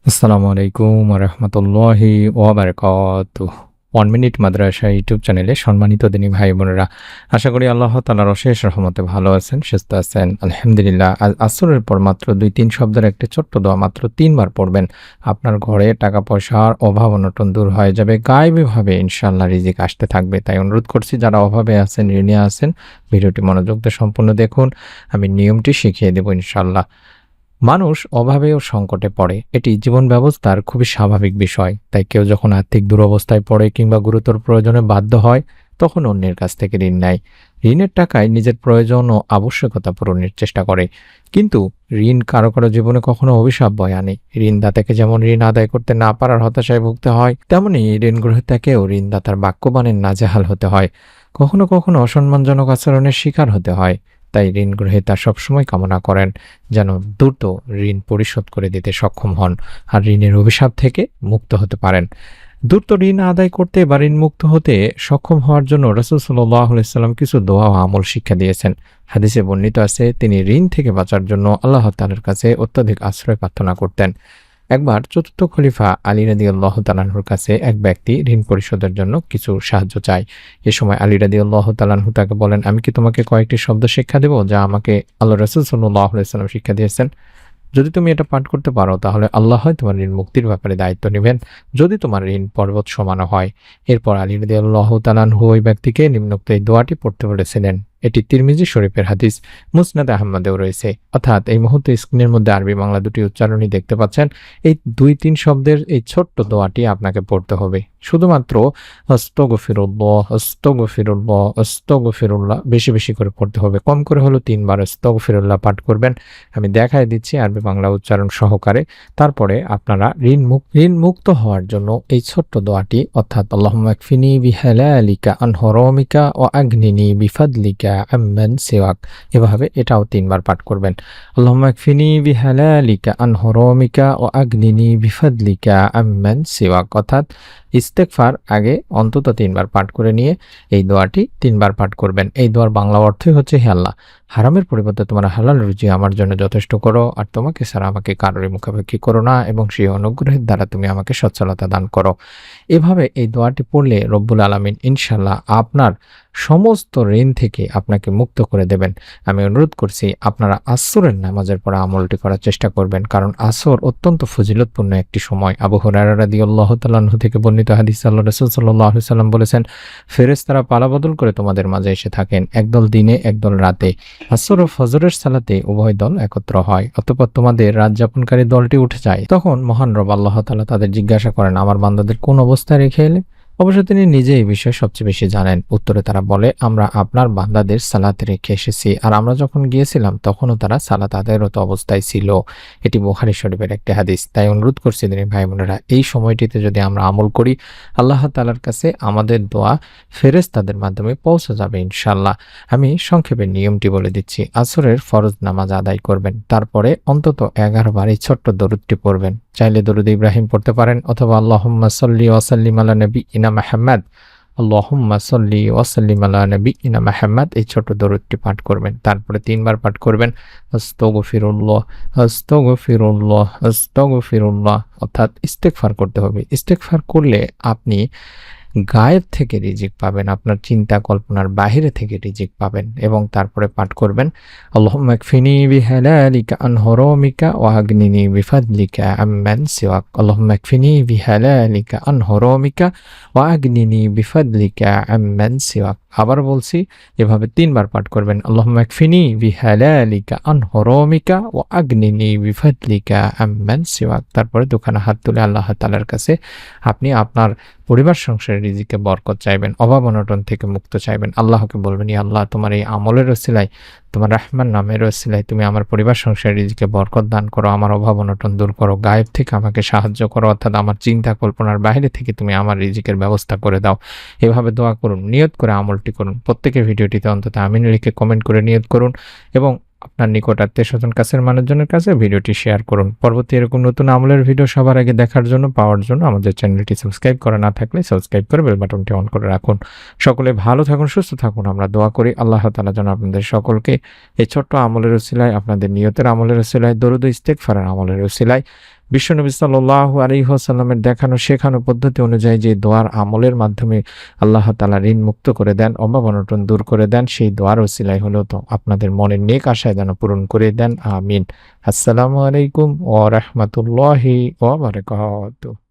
আসসালামু আলাইকুম রহমতুল্লাহি ওয়াবারাকাতুহ। 1 মিনিট মাদ্রাসা ইউটিউব চ্যানেলে সম্মানিত দিনী ভাই বোনেরা, আশা করি আল্লাহ তাআলার অশেষ রহমতে ভালো আছেন, সুস্থ আছেন। আলহামদুলিল্লাহ। আজ আসরের পর মাত্র 2-3 শব্দের একটি ছোট্ট দোয়া মাত্র 3 বার পড়বেন। আপনার ঘরে টাকা পয়সার অভাব অনটন দূর হয়ে যাবে, গায়েবীভাবে ইনশাআল্লাহ রিজিক আসতে থাকবে। তাই অনুরোধ করছি, যারা অভাবে আছেন, ঋণে আছেন, ভিডিওটি মনোযোগ দিয়ে সম্পূর্ণ দেখুন। আমি নিয়মটি শিখিয়ে দেব ইনশাআল্লাহ। মানুষ অভাবে ও সংকটে পড়ে, এটি জীবন ব্যবস্থার খুবই স্বাভাবিক বিষয়। তাই কেউ যখন আর্থিক দুরবস্থায় পড়ে কিংবা গুরুতর প্রয়োজনে বাধ্য হয়, তখন অন্যের কাছ থেকে ঋণ নেয়। ঋণের টাকায় নিজের প্রয়োজন ও আবশ্যকতা পূরণের চেষ্টা করে। কিন্তু ঋণ কারো কারো জীবনে কখনো অভিশাপ বয়ে আনে। ঋণদাতাকে যেমন ঋণ আদায় করতে না পারার হতাশায় ভুগতে হয়, তেমনি ঋণ গ্রহীতাকেও ঋণদাতার বাক্যবাণের নাজেহাল হতে হয়। কখনো কখনো অসম্মানজনক আচরণের শিকার হতে হয়। তাই ঋণ গ্রহীতা সবসময় কামনা করেন যেন দ্রুত ঋণ পরিশোধ করে দিতে সক্ষম হন আর ঋণের অভিশাপ থেকে মুক্ত হতে পারেন। দ্রুত ঋণ আদায় করতে বা ঋণ মুক্ত হতে সক্ষম হওয়ার জন্য রাসূল সাল্লাল্লাহু আলাইহি সাল্লাম কিছু দোয়া ও আমল শিক্ষা দিয়েছেন। হাদিসে বর্ণিত আছে, তিনি ঋণ থেকে বাঁচার জন্য আল্লাহ তাআলার কাছে অত্যধিক আশ্রয় প্রার্থনা করতেন। একবার চতুর্থ খলিফা আলী রাদিয়াল্লাহু তাআলার কাছে এক ব্যক্তি ঋণ পরিশোধের জন্য কিছু সাহায্য চায়। এ সময় আলী রাদিয়াল্লাহু তাআলা তাকে বলেন, আমি কি তোমাকে কয়েকটি শব্দ শিক্ষা দেব যা আমাকে আল্লাহ রাসূল সাল্লাল্লাহু আলাইহি সাল্লাম শিক্ষা দিয়েছেন? যদি তুমি এটা পাঠ করতে পারো, তাহলে আল্লাহ হয় তোমার ঋণ মুক্তির ব্যাপারে দায়িত্ব নেবেন, যদি তোমার ঋণ পর্বত সমানও হয়। এরপর আলী রাদিয়াল্লাহু তাআলা ওই ব্যক্তিকে নিম্নোক্ত এই দোয়াটি পড়তে বলেছিলেন। এটি তিরমিজি শরীফের হাদিস, মুসনাদ আহমদেও রয়েছে। অর্থাৎ এই মুহূর্তে স্ক্রিনের মধ্যে আরবি বাংলা দুটি উচ্চারণই দেখতে পাচ্ছেন। এই 2-3 শব্দের এই ছোট্ট দোয়াটি আপনাকে পড়তে হবে। শুধুমাত্র আস্তাগফিরুল্লাহ, আস্তাগফিরুল্লাহ, আস্তাগফিরুল্লাহ বেশি বেশি করে পড়তে হবে। কম করে হলো 3 বার আস্তাগফিরুল্লাহ পাঠ করবেন। আমি দেখায় দিচ্ছি আরবি বাংলা উচ্চারণ সহকারে। তারপরে আপনারা ঋণ মুক্ত হওয়ার জন্য এই ছোট্ট দোয়াটি, অর্থাৎ আল্লাহুম্মা কফিনি বিহালালিকা আন হারামিকা ওয়া আগনিনি বিফাদলিকা আম্মান সিওয়াক, এভাবে এটাও 3 বার পাঠ করবেন। আল্লাহুম্মা কফিনি বিহালালিকা আন হারামিকা ওয়া আগনিনি বিফাদলিকা আম্মান সিওয়াক, অর্থাৎ ইস্তেগফার আগে অন্তত 3 বার পাঠ করে নিয়ে এই দোয়াটি 3 বার পাঠ করবেন। এই দোয়ার বাংলা অর্থই হচ্ছে, হে আল্লাহ, হারামের পরিবর্তে তোমার হালাল রুজি আমার জন্য যথেষ্ট করো, আর তোমাকে ছাড়া আমাকে কারোরই মুখাপেক্ষি করো না, এবং সেই অনুগ্রহের দ্বারা তুমি আমাকে সচ্ছলতা দান করো। এভাবে এই দোয়াটি পড়লে রব্বুল আলামিন ইনশাআল্লাহ আপনার সমস্ত ঋণ থেকে আপনাকে মুক্ত করে দেবেন। আমি অনুরোধ করছি, আপনারা আসরের নামাজের পর আমলটি করার চেষ্টা করবেন, কারণ আসর অত্যন্ত ফজিলতপূর্ণ একটি সময়। আবু হুরায়রা রাদিয়াল্লাহু তাআলা আনহু থেকে বর্ণিত হাদিস, আল্লাহ রাসূল সাল্লাল্লাহু আলাইহি সাল্লাম বলেছেন, ফেরেশতারা পালাবদল করে তোমাদের মাঝে এসে থাকেন, একদল দিনে একদল রাতে। আসর ও ফজরের সালাতে উভয় দল একত্র হয়। অতঃপর তোমাদের রাত যাপনকারী দলটি উঠে যায়। তখন মহান রব আল্লাহ তাআলা তাদের জিজ্ঞাসা করেন, আমার বান্দাদের কোন অবস্থায় রেখে এলে? অবশ্য তিনি নিজে এই বিষয়ে সবচেয়ে বেশি জানেন। উত্তরে তারা বলে, আমরা আপনার বান্দাদের সালাতে রেখে এসেছি, আর আমরা যখন গিয়েছিলাম তখনও তারা সালাত আদায়রত অবস্থায় ছিল। এটি বুখারী শরীফের একটি হাদিস। তাই অনুরোধ করছি দিনী ভাই বোনেরা, এই সময়টিতে যদি আমরা আমল করি, আল্লাহ তাআলার কাছে আমাদের দোয়া ফেরেশতাদের মাধ্যমে পৌঁছে যাবে ইনশাআল্লাহ। আমি সংক্ষেপে নিয়মটি বলে দিচ্ছি। আসরের ফরজ নামাজ আদায় করবেন, তারপরে অন্তত 11 বার এই ছোট্ট দরুদটি পড়বেন। চাইলে দরুদ ইব্রাহিম পড়তে পারেন, অথবা আল্লাহুম্মা সাল্লি ওয়া সাল্লিম আলা নাবিয়িনা মুহাম্মদ, আল্লাহুম্মা সাল্লি ওয়া সাল্লিম আলা নাবিয়িনা মুহাম্মদ, এই ছোট দরুদটি পাঠ করবেন। তারপরে 3 বার পাঠ করবেন, আস্তাগফিরুল্লাহ, আস্তাগফিরুল্লাহ, আস্তাগফিরুল্লাহ, অর্থাৎ ইস্তেগফার করতে হবে। ইস্তেগফার করলে আপনি গায়েব থেকে রিজিক পাবেন, আপনার চিন্তা কল্পনার বাহিরে থেকে রিজিক পাবেন। এবং তারপরে পাঠ করবেন, আল্লাহুম্মা কফিনি বিহালালিকা আন হারামিকা ওয়া আগনিনি বিফাদলিকা আম্মান সিওয়াক, আল্লাহুম্মা কফিনি বিহালালিকা আন হারামিকা ওয়া আগনিনি বিফাদলিকা আম্মান সিওয়াক। আবার বলছি, এভাবে 3 বার পাঠ করবেন, আল্লাহুম্মা কফিনি বিহালালিকা আন হারামিকা ওয়া আগনিনি বিফাদলিকা আম্মান সিওয়াক। তারপরে দুখানা হাত তুলে আল্লাহ তাআলার কাছে আপনি আপনার পরিবার সংসারের রিজিকে বরকত চাইবেন, অভাব অনটন থেকে মুক্ত চাইবেন। আল্লাহকে বলবেন, ইয়া আল্লাহ, তোমার এই আমলের ওসিলায়, তোমার রাহমান নামের ওসিলায় তুমি আমার পরিবার সংসারের রিজিকে বরকত দান করো, আমার অভাব অনটন দূর করো, গায়েব থেকে আমাকে সাহায্য করো, অর্থাৎ আমার চিন্তা কল্পনার বাইরে থেকে তুমি আমার রিজিকের ব্যবস্থা করে দাও। এভাবে দোয়া করুন, নিয়ত করে আমলটি করুন। প্রত্যেকের ভিডিওটিতে অন্তত আমিন লিখে কমেন্ট করে নিয়ত করুন, এবং আপনার নিকট আত্মীয়স্বজন কাছের মানুষজনের কাছে ভিডিওটি শেয়ার করুন। পরবর্তী এরকম নতুন আমলের ভিডিও সবার আগে দেখার জন্য, পাওয়ার জন্য আমাদের চ্যানেলটি সাবস্ক্রাইব করা না থাকলে সাবস্ক্রাইব করে বেল বাটনটি অন করে রাখুন। সকলে ভালো থাকুন, সুস্থ থাকুন। আমরা দোয়া করি আল্লাহ তাআলা যেন আপনাদের সকলকে এই ছোট্ট আমলের ওসিলায়, আপনাদের নিয়তের আমলের ওসিলায়, দরুদ ও ইস্তেগফারের আমলের ওসিলায় বিশ্বনবী সাল্লাল্লাহু আলাইহি ওয়াসাল্লামের দেখানো শেখানো পদ্ধতি অনুযায়ী যে দোয়ার আমলের মাধ্যমে আল্লাহ তাআলা ঋণ মুক্ত করে দেন, অভাব-অনটন দূর করে দেন, সেই দোয়ার ওসিলায় হলেও তো আপনাদের মনের নেক আশায় যেন পূরণ করে দেন। আমিন। আসসালামু আলাইকুম ওয়া রাহমাতুল্লাহি ওয়া বারাকাতুহু।